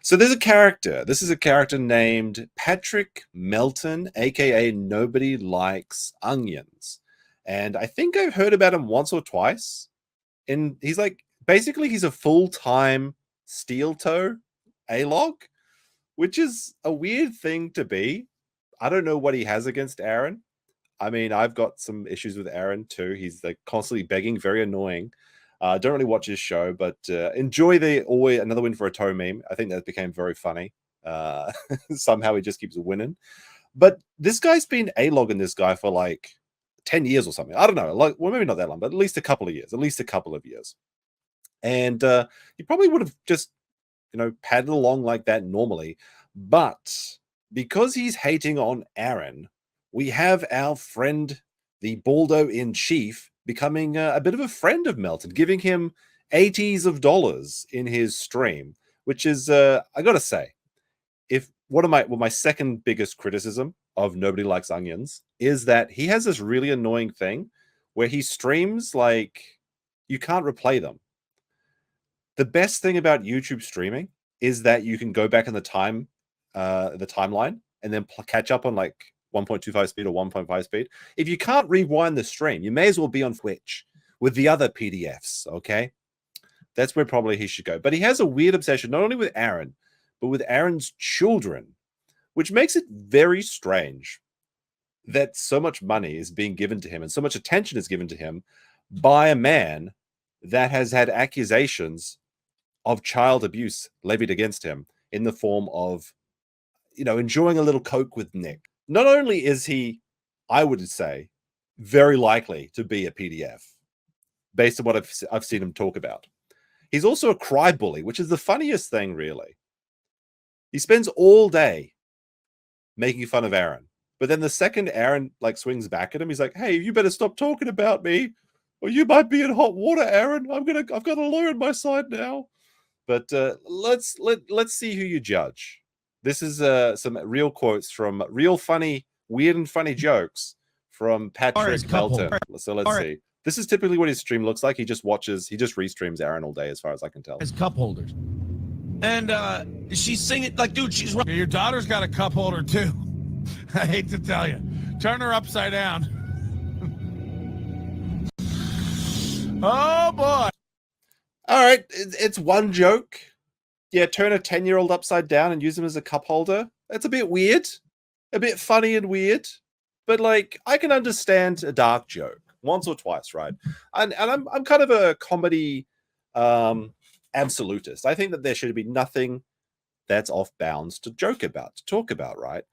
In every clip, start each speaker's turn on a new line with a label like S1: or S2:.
S1: So there's a character. This is a character named Patrick Melton, aka Nobody Likes Onions. And I think I've heard about him once or twice. And he's like, basically, he's a full-time steel toe A-log, which is a weird thing to be. I don't know what he has against Aaron. I mean, I've got some issues with Aaron too. He's like constantly begging, very annoying. Don't really watch his show, but enjoy the always another win for a toe meme. I think that became very funny. Somehow he just keeps winning. But this guy's been A-logging this guy for like 10 years or something. I don't know. Like, well, maybe not that long, but at least a couple of years. At least a couple of years. And he probably would have just, padded along like that normally. But because he's hating on Aaron, we have our friend, the Baldo-in-Chief, becoming a bit of a friend of Melton, giving him $80s of dollars in his stream, which is, I gotta say, my second biggest criticism of Nobody Likes Onions is that he has this really annoying thing where he streams like you can't replay them. The best thing about YouTube streaming is that you can go back in the timeline and then catch up on like 1.25 speed or 1.5 speed. If you can't rewind the stream, you may as well be on Twitch with the other PDFs, okay? That's where probably he should go. But he has a weird obsession, not only with Aaron, but with Aaron's children, which makes it very strange that so much money is being given to him and so much attention is given to him by a man that has had accusations of child abuse levied against him in the form of, enjoying a little coke with Nick. Not only is he, I would say, very likely to be a PDF, based on what I've seen him talk about, he's also a cry bully, which is the funniest thing, really. He spends all day making fun of Aaron, but then the second Aaron swings back at him, he's like, "Hey, you better stop talking about me, or you might be in hot water, Aaron. I've got a lawyer on my side now." But let's see who you judge. This is some real quotes from real funny, weird and funny jokes from Patrick Melton. So let's see. This is typically what his stream looks like. He just restreams Aaron all day, as far as I can tell.
S2: As cup holders. And she's singing, dude, she's right. Your daughter's got a cup holder, too. I hate to tell you. Turn her upside down. Oh, boy.
S1: All right, it's one joke. Yeah, turn a 10-year-old upside down and use him as a cup holder. That's a bit weird. A bit funny and weird. But, I can understand a dark joke once or twice, right? And I'm kind of a comedy absolutist. I think that there should be nothing that's off bounds to talk about, right?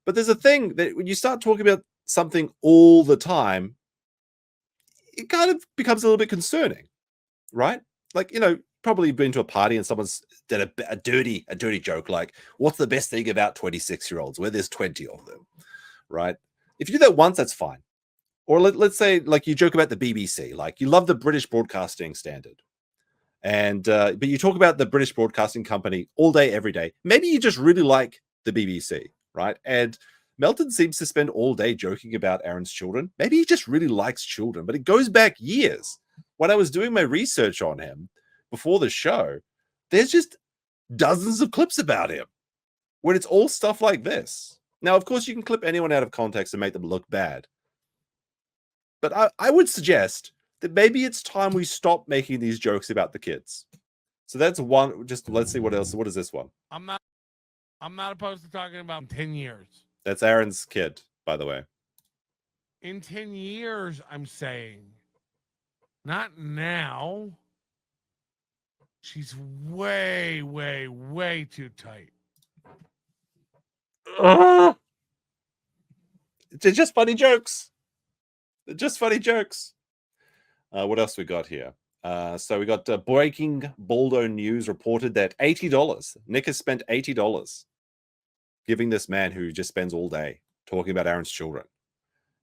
S1: But there's a thing that when you start talking about something all the time, it kind of becomes a little bit concerning, right? Probably been to a party and someone's did a dirty joke like, "What's the best thing about 26-year-olds?" Where there's 20 of them, right? If you do that once, that's fine. Or let's say you joke about the BBC, you love the British Broadcasting Standard, and but you talk about the British Broadcasting Company all day, every day. Maybe you just really like the BBC, right? And Melton seems to spend all day joking about Aaron's children. Maybe he just really likes children, but it goes back years. When I was doing my research on him before the show, there's just dozens of clips about him when it's all stuff like this. Now, of course, you can clip anyone out of context and make them look bad. But I would suggest that maybe it's time we stop making these jokes about the kids. So that's one. Just let's see what else. What is this one?
S2: I'm not opposed to talking about 10 years.
S1: That's Aaron's kid, by the way.
S2: In 10 years, I'm saying. Not now. She's way, way, way too tight.
S1: They're just funny jokes. They're just funny jokes. What else we got here? So we got breaking Baldo news reported that $80. Nick has spent $80 giving this man who just spends all day talking about Aaron's children.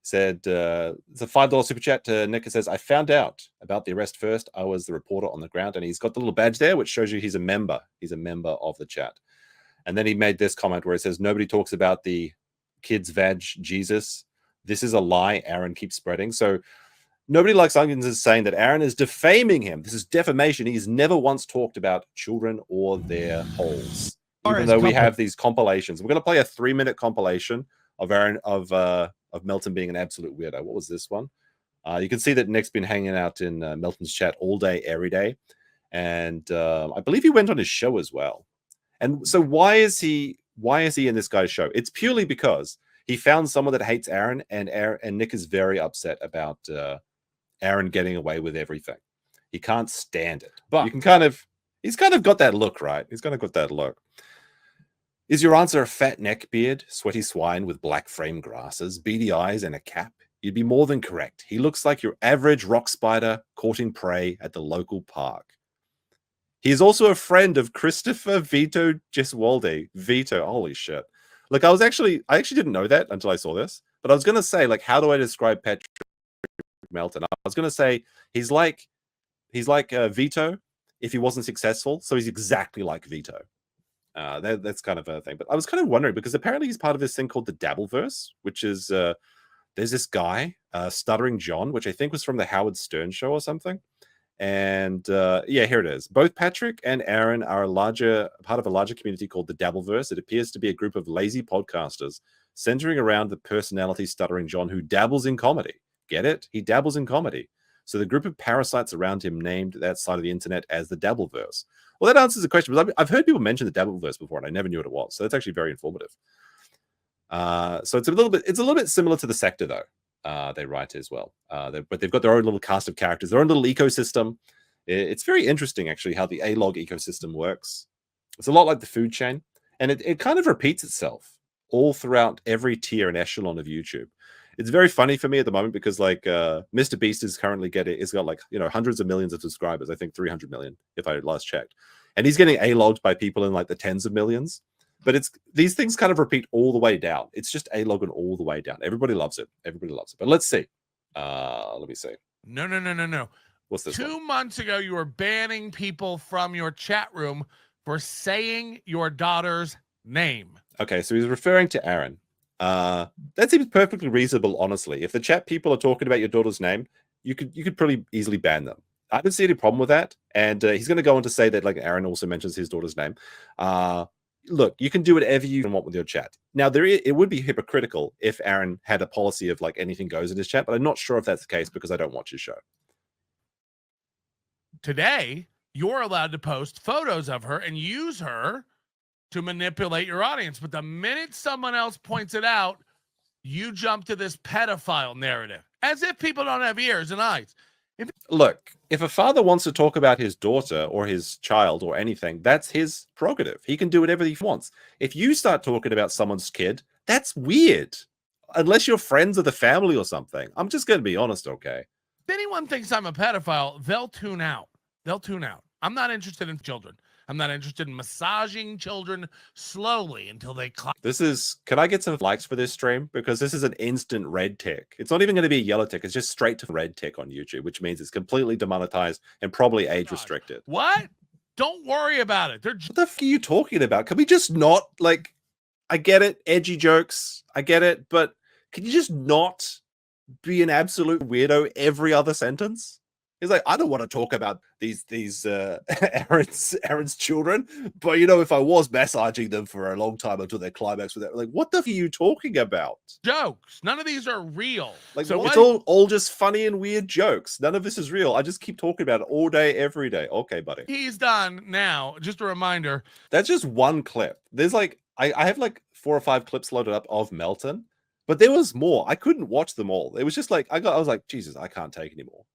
S1: Said it's a $5 super chat to Nick. It says, "I found out about the arrest first. I was the reporter on the ground," and he's got the little badge there, which shows you he's a member. He's a member of the chat. And then he made this comment where it says, "Nobody talks about the kid's vag Jesus. This is a lie Aaron keeps spreading." So Nobody Likes Onions is saying that Aaron is defaming him. This is defamation. He's never once talked about children or their holes. He even though we have these compilations. We're going to play a 3-minute compilation of Aaron of Melton being an absolute weirdo. What was this one? You can see that Nick's been hanging out in Melton's chat all day, every day, and I believe he went on his show as well. And so why is he in this guy's show? It's purely because he found someone that hates Aaron, and Nick is very upset about Aaron getting away with everything. He can't stand it. But you can he's kind of got that look, right? He's kind of got that look. Is your answer a fat neck beard, sweaty swine with black frame glasses, beady eyes, and a cap? You'd be more than correct. He looks like your average rock spider courting prey at the local park. He is also a friend of Christopher Vito Gesualdi. Vito, holy shit. Look, I actually didn't know that until I saw this. But I was going to say, like, how do I describe Patrick Melton? I was going to say he's like Vito if he wasn't successful. So he's exactly like Vito. That's kind of a thing. But I was kind of wondering, because apparently he's part of this thing called the Dabbleverse, which is there's this guy, Stuttering John, which I think was from the Howard Stern show or something. And yeah, here it is. Both Patrick and Aaron are part of a larger community called the Dabbleverse. It appears to be a group of lazy podcasters centering around the personality Stuttering John, who dabbles in comedy. Get it? He dabbles in comedy. So the group of parasites around him named that side of the internet as the Dabbleverse. Well, that answers the question, because I've heard people mention the Dabbleverse before, and I never knew what it was. So that's actually very informative. So it's a little bit similar to the Sector, though. They write as well, but they've got their own little cast of characters, their own little ecosystem. It's very interesting, actually, how the A-log ecosystem works. It's a lot like the food chain, and it kind of repeats itself all throughout every tier and echelon of YouTube. It's very funny for me at the moment because, like, Mr. Beast is currently got like, hundreds of millions of subscribers. I think 300 million, if I last checked, and he's getting A-logged by people in like the tens of millions. But these things kind of repeat all the way down. It's just A-logging all the way down. Everybody loves it. Everybody loves it. But let's see. Let me see.
S2: No.
S1: What's this?
S2: 2 months ago, you were banning people from your chat room for saying your daughter's name.
S1: Okay, so he's referring to Aaron. That seems perfectly reasonable, honestly. If the chat people are talking about your daughter's name, you could pretty easily ban them. I don't see any problem with that. And he's going to go on to say that, like, Aaron also mentions his daughter's name. Look, you can do whatever you want with your chat. Now, it would be hypocritical if Aaron had a policy of, like, anything goes in his chat, but I'm not sure if that's the case because I don't watch his show.
S2: Today, you're allowed to post photos of her and use her to manipulate your audience. But the minute someone else points it out, you jump to this pedophile narrative, as if people don't have ears and eyes.
S1: Look, if a father wants to talk about his daughter or his child or anything, that's his prerogative. He can do whatever he wants. If you start talking about someone's kid, that's weird. Unless you're friends of the family or something. I'm just going to be honest, okay?
S2: If anyone thinks I'm a pedophile, they'll tune out. I'm not interested in children. I'm not interested in massaging children slowly until they climb.
S1: Can I get some likes for this stream? Because this is an instant red tick. It's not even going to be a yellow tick. It's just straight to red tick on YouTube, which means it's completely demonetized and probably age restricted.
S2: What? Don't worry about it.
S1: What the f are you talking about? Can we just not, like, I get it, edgy jokes, I get it, but can you just not be an absolute weirdo every other sentence? He's like, I don't want to talk about these Aaron's children, but if I was massaging them for a long time until their climax with that, like, what the f are you talking about?
S2: Jokes. None of these are real.
S1: Like, so it's all just funny and weird jokes. None of this is real. I just keep talking about it all day, every day. Okay, buddy.
S2: He's done now. Just a reminder.
S1: That's just one clip. There's like, I have like 4 or 5 clips loaded up of Melton, but there was more. I couldn't watch them all. It was just like, I was like, Jesus, I can't take anymore.